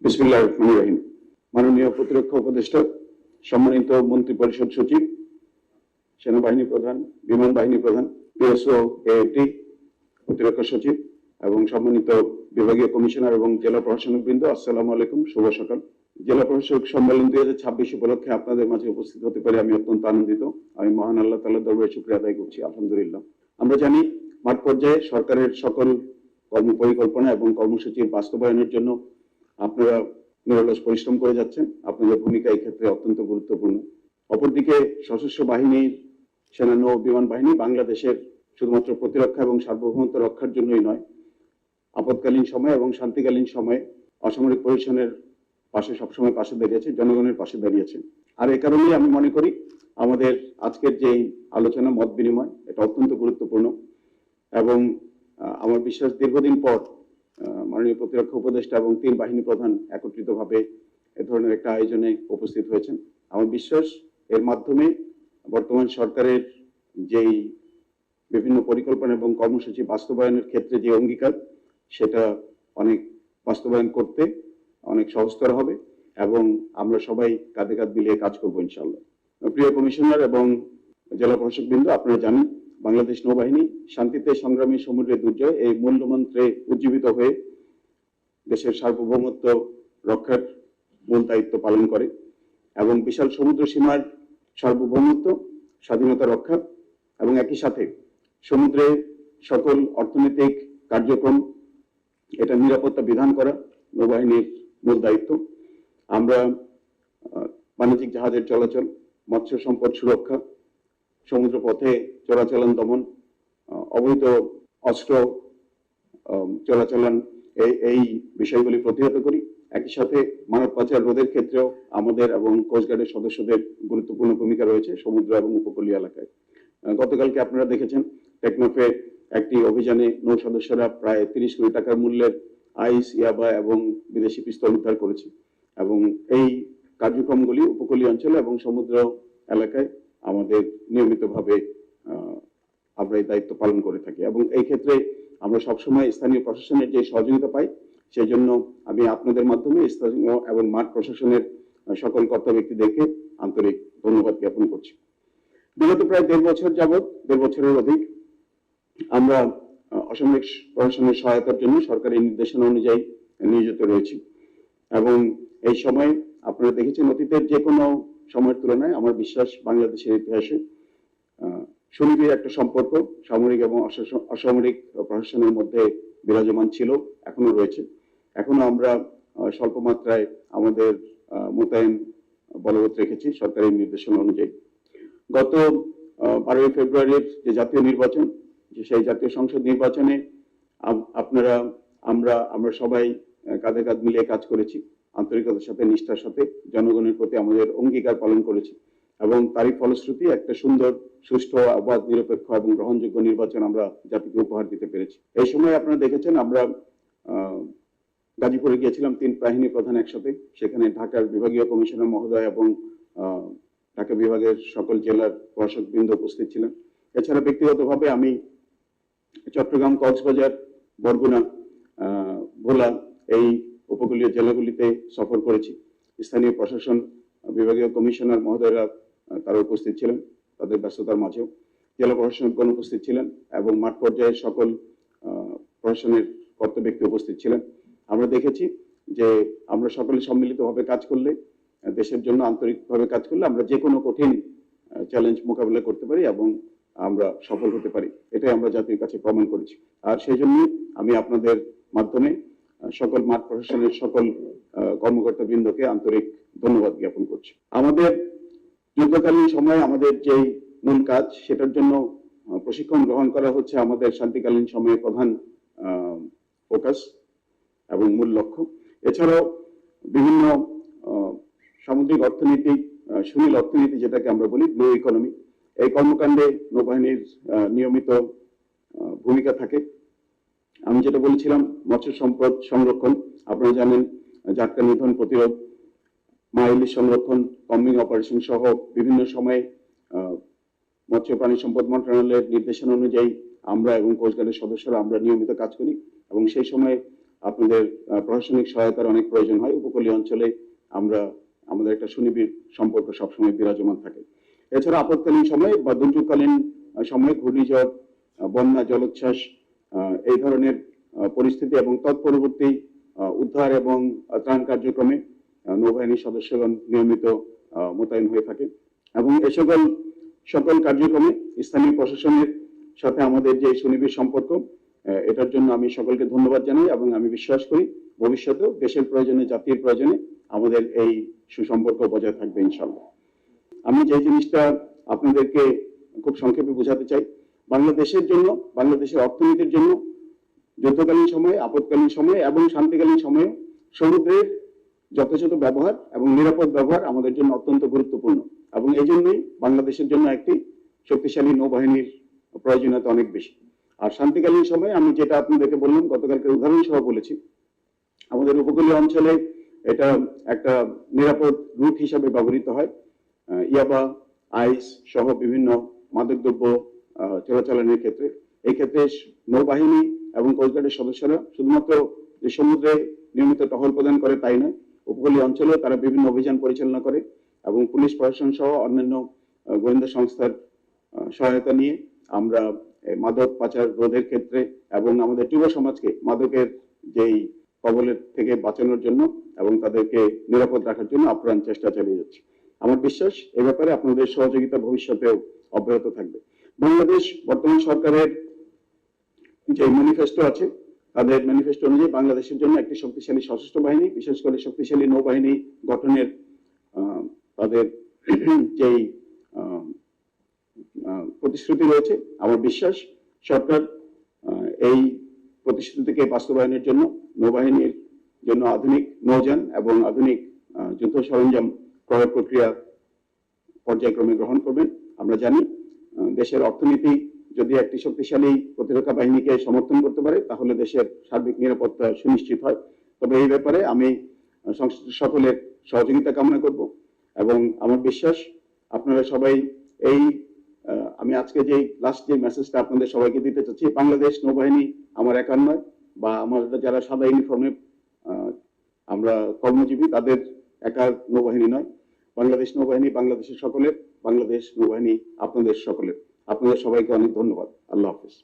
বিসমিল্লাহির রহমানির রহিম। মাননীয় প্রতিরক্ষা উপদেষ্টা, সম্মানিত মন্ত্রী পরিষদ সচিব, সেনাবাহিনী প্রধান, বিমান বাহিনী প্রধান, পিএসও, এএটি, প্রতিরক্ষা সচিব এবং সম্মানিত বিভাগীয় কমিশনার এবং জেলা প্রশাসনিক বৃন্দ, আসসালামু আলাইকুম, শুভ সকাল। জেলা প্রশাসক সম্মেলন 2026 উপলক্ষে আপনাদের মাঝে উপস্থিত হতে পারে আমি অত্যন্ত আনন্দিত। আমি মহান আল্লাহ তাআলার দরবারে শুকরিয়া আদায় করছি, আলহামদুলিল্লাহ। আমরা জানি মাঠ পর্যায়ে সরকারের সকল কর্ম পরিকল্পনা এবং কর্মসূচির বাস্তবায়নের জন্য আপনারা নিরলস পরিশ্রম করে যাচ্ছেন। আপনাদের ভূমিকা এই ক্ষেত্রে অত্যন্ত গুরুত্বপূর্ণ। অপরদিকে সশস্ত্র বাহিনীর, সেনা, নৌ বিমান বাহিনী বাংলাদেশের শুধুমাত্র প্রতিরক্ষা এবং সার্বভৌমত্ব রক্ষার জন্যই নয়, আপৎকালীন সময় এবং শান্তিকালীন সময়ে অসামরিক পরিশনের পাশে সবসময় পাশে দাঁড়িয়েছে, জনগণের পাশে দাঁড়িয়েছে। আর এই কারণেই আমি মনে করি আমাদের আজকের যে আলোচনা, মত বিনিময়, এটা অত্যন্ত গুরুত্বপূর্ণ। এবং আমার বিশ্বাস দীর্ঘদিন পর মাননীয় প্রতিরক্ষা উপদেষ্টা এবং 3 বাহিনী প্রধান একত্রিতভাবে এ ধরনের একটা আয়োজনে উপস্থিত হয়েছেন। আমার বিশ্বাস এর মাধ্যমে বর্তমান সরকারের যেই বিভিন্ন পরিকল্পনা এবং কর্মসূচি বাস্তবায়নের ক্ষেত্রে যে অঙ্গীকার, সেটা অনেক বাস্তবায়ন করতে অনেক সহজতর হবে এবং আমরা সবাই কাঁধে কাঁধ মিলিয়ে কাজ করবো ইনশাআল্লাহ। প্রিয় কমিশনার এবং জেলা প্রশাসক বৃন্দ, আপনারা জানেন বাংলাদেশ নৌবাহিনী শান্তিতে সংগ্রামী সমুদ্রের দুর্জয় এই মূল্যমন্ত্রে উজ্জীবিত হয়ে দেশের সার্বভৌমত্ব রক্ষার মূল দায়িত্ব পালন করে এবং বিশাল সমুদ্র সীমার সার্বভৌমত্ব, স্বাধীনতা রক্ষা এবং একই সাথে সমুদ্রে সকল অর্থনৈতিক কার্যক্রম, এটা নিরাপত্তা বিধান করা নৌবাহিনীর মূল দায়িত্ব। আমরা বাণিজ্যিক জাহাজের চলাচল, মৎস্য সম্পদ সুরক্ষা, সমুদ্র পথে চলাচলন দমন, অবৈধ অস্ত্র চলাচলন, এই বিষয়গুলি প্রতিহত করি। একই সাথে মানব পাচার রোধের ক্ষেত্রেও আমাদের এবং কোস্টগার্ডের সদস্যদের গুরুত্বপূর্ণ ভূমিকা রয়েছে সমুদ্র এবং উপকূলীয় এলাকায়। গতকালকে আপনারা দেখেছেন টেকনাফে একটি অভিযানে নৌ সদস্যরা প্রায় 30 কোটি টাকার মূল্যের আইস, ইয়াবা এবং বিদেশি পিস্তল উদ্ধার করেছে এবং এই কার্যক্রমগুলি উপকূলীয় অঞ্চলে এবং সমুদ্র এলাকায় আমাদের নিয়মিতভাবে আমরা এই দায়িত্ব পালন করে থাকি এবং এই ক্ষেত্রে আমরা সবসময় স্থানীয় প্রশাসনের যে সহযোগিতা পাই, সেই জন্য আমি আপনাদের মাধ্যমে স্থানীয় এবং মাঠ প্রশাসনের সকল কর্তা ব্যক্তিদেরকে আন্তরিক ধন্যবাদ জ্ঞাপন করছি। বিগত প্রায় 1.5 বছর যাবৎ, 1.5 বছরের অধিক আমরা অসামরিক প্রশাসনের সহায়তার জন্য সরকারি নির্দেশনা অনুযায়ী নিয়োজিত রয়েছি এবং এই সময় আপনারা দেখেছেন অতীতের যে কোনো সময়ের তুলনায় আমার বিশ্বাস বাংলাদেশের ইতিহাসে সুনিবিড় একটা সম্পর্ক সামরিক এবং অসামরিক প্রশাসনের মধ্যে বিরাজমান ছিল, এখনো রয়েছে। এখনো আমরা স্বল্প মাত্রায় আমাদের মোতায়েন বলবৎ রেখেছি সরকারি নির্দেশনা অনুযায়ী। গত 12 ফেব্রুয়ারির যে জাতীয় নির্বাচন, সেই জাতীয় সংসদ নির্বাচনে আমরা সবাই কাঁধে কাঁধ মিলিয়ে কাজ করেছি, আন্তরিকতার সাথে, নিষ্ঠার সাথে জনগণের প্রতি আমাদের অঙ্গীকার পালন করেছি এবং তারই ফলশ্রুতি একটা সুন্দর, সুষ্ঠু, অবাধ, নিরপেক্ষ এবং গ্রহণযোগ্য নির্বাচন আমরা জাতিকে উপহার দিতে পেরেছি। এই সময় আপনারা দেখেছেন আমরা গাজীপুরে গিয়েছিলাম 3 বাহিনী প্রধান একসাথে। সেখানে ঢাকার বিভাগীয় কমিশনার মহোদয় এবং ঢাকা বিভাগের সকল জেলার প্রশাসক বৃন্দ উপস্থিত ছিলেন। এছাড়া ব্যক্তিগতভাবে আমি চট্টগ্রাম, কক্সবাজার, বরগুনা, ভোলা এই উপকূলীয় জেলাগুলিতে সফর করেছি। স্থানীয় প্রশাসন, বিভাগীয় কমিশনার মহোদয়রা তারা উপস্থিত ছিলেন, তাদের ব্যস্ততার মাঝেও জেলা প্রশাসকগণ উপস্থিত ছিলেন এবং মাঠ পর্যায়ের সকল প্রশাসনের কর্তা ব্যক্তি উপস্থিত ছিলেন। আমরা দেখেছি যে আমরা সকলে সম্মিলিতভাবে কাজ করলে, দেশের জন্য আন্তরিকভাবে কাজ করলে আমরা যে কোনো কঠিন চ্যালেঞ্জ মোকাবিলা করতে পারি এবং আমরা সফল হতে পারি। এটাই আমরা জাতির কাছে প্রমাণ করেছি। আর সেই জন্য আমি আপনাদের মাধ্যমে সকল মাঠ প্রশাসনের সকল কর্মকর্তা বৃন্দকে আন্তরিক ধন্যবাদ জ্ঞাপন করছি। আমাদের যুদ্ধকালীন সময়ে আমাদের যেই মূল কাজ, সেটার জন্য প্রশিক্ষণ গ্রহণ করা হচ্ছে আমাদের শান্তিকালীন সময়ে প্রধান ফোকাস এবং মূল লক্ষ্য। এছাড়াও বিভিন্ন সামুদ্রিক অর্থনীতি, সুনীল অর্থনীতি যেটাকে আমরা বলি, ব্লু ইকোনমি, এই কর্মকাণ্ডে নৌবাহিনীর নিয়মিত ভূমিকা থাকে। আমি যেটা বলেছিলাম, মৎস্য সম্পদ সংরক্ষণ, আপনারা জানেন জাটকা নিধন প্রতিরোধ, মাইলিশ সংরক্ষণ, কম্বিং অপারেশন সহ বিভিন্ন সময়ে মৎস্য প্রাণী সম্পদ মন্ত্রণালয়ের নির্দেশনা অনুযায়ী আমরা এবং কোস্টগার্ডের সদস্যরা আমরা নিয়মিত কাজ করি এবং সেই সময় আপনাদের প্রশাসনিক সহায়তার অনেক প্রয়োজন হয়। উপকূলীয় অঞ্চলে আমাদের একটা সুনিবিড় সম্পর্ক সবসময় বিরাজমান থাকে। এছাড়া আপৎকালীন সময় বা দুর্যোগকালীন সময়ে ঘূর্ণিঝড়, বন্যা, জলোচ্ছ্বাস, এই ধরনের পরিস্থিতি এবং তৎপরবর্তী উদ্ধার এবং ত্রাণ কার্যক্রমে নৌবাহিনীর সদস্যগণ নিয়মিত মোতায়েন হয়ে থাকে এবং এ সকল কার্যক্রমে স্থানীয় প্রশাসনের সাথে আমাদের যে সুনিবিড় সম্পর্ক, এটার জন্য আমি সকলকে ধন্যবাদ জানাই এবং আমি বিশ্বাস করি ভবিষ্যতেও দেশের প্রয়োজনে, জাতির প্রয়োজনে আমাদের এই সুসম্পর্ক বজায় থাকবে ইনশাআল্লাহ। আমি যে জিনিসটা আপনাদেরকে খুব সংক্ষেপে বোঝাতে চাই, বাংলাদেশের জন্য, বাংলাদেশের অর্থনীতির জন্য যুদ্ধকালীন সময়ে, আপৎকালীন সময়ে এবং শান্তিকালীন সময়ে সমুদ্রের যথাযথ ব্যবহার এবং নিরাপদ ব্যবহার আমাদের জন্য অত্যন্ত গুরুত্বপূর্ণ এবং এই জন্যই বাংলাদেশের জন্য একটি শক্তিশালী নৌবাহিনীর প্রয়োজনীয়তা অনেক বেশি। আর শান্তিকালীন সময়ে আমি যেটা আপনাদেরকে বললাম, গতকালকে উদাহরণ সহ বলেছি, আমাদের উপকূলীয় অঞ্চলে এটা একটা নিরাপদ রুট হিসাবে ব্যবহৃত হয়। ইয়াবা, আইস সহ বিভিন্ন মাদকদ্রব্য চোরাচালানের ক্ষেত্রে এই ক্ষেত্রে নৌবাহিনী এবং কোস্টগার্ডের সদস্যরা শুধুমাত্র যে সমুদ্রে নিয়মিত টহল প্রদান করে তাই নয়, উপকূলীয় অঞ্চলেও তারা বিভিন্ন অভিযান পরিচালনা করে এবং পুলিশ প্রশাসন সহ অন্যান্য গোয়েন্দা সংস্থার সহায়তা নিয়ে আমরা মাদক পাচার রোধের ক্ষেত্রে এবং আমাদের যুব সমাজকে মাদকের যেই কবলের থেকে বাঁচানোর জন্য এবং তাদেরকে নিরাপদ রাখার জন্য আপ্রাণ চেষ্টা চালিয়ে যাচ্ছি। আমার বিশ্বাস এ ব্যাপারে আপনাদের সহযোগিতা ভবিষ্যতেও অব্যাহত থাকবে। বাংলাদেশ বর্তমান সরকারের যে ম্যানিফেস্টো আছে, তাদের ম্যানিফেস্টো অনুযায়ী বাংলাদেশের জন্য একটি শক্তিশালী সশস্ত্র বাহিনী, বিশেষ করে শক্তিশালী নৌবাহিনী গঠনের তাদের যেই প্রতিশ্রুতি রয়েছে, আমার বিশ্বাস সরকার এই প্রতিশ্রুতিকে বাস্তবায়নের জন্য নৌবাহিনীর জন্য আধুনিক নৌযান এবং আধুনিক যুদ্ধ সরঞ্জাম ক্রয় প্রক্রিয়া পর্যায়ক্রমে গ্রহণ করবেন। আমরা জানি দেশের অর্থনীতি যদি একটি শক্তিশালী প্রতিরক্ষা বাহিনীকে সমর্থন করতে পারে তাহলে দেশের সার্বিক নিরাপত্তা সুনিশ্চিত হয়। তবে এই ব্যাপারে আমি সংশ্লিষ্ট সকলের সহযোগিতা কামনা করব এবং আমার বিশ্বাস আপনারা সবাই এই আমি আজকে যে লাস্ট যে মেসেজটা আপনাদের সবাইকে দিতে চাচ্ছি, বাংলাদেশ নৌবাহিনী আমার একার নয় বা আমার যারা সাদা ইউনিফর্মে আমরা কর্মজীবী তাদের একার নৌবাহিনী নয়। বাংলাদেশ নৌবাহিনী বাংলাদেশের সকলের, বাংলাদেশ নৌবাহিনী আপনাদের সকলের। আপনাদের সবাইকে অনেক ধন্যবাদ। আল্লাহ হাফেজ।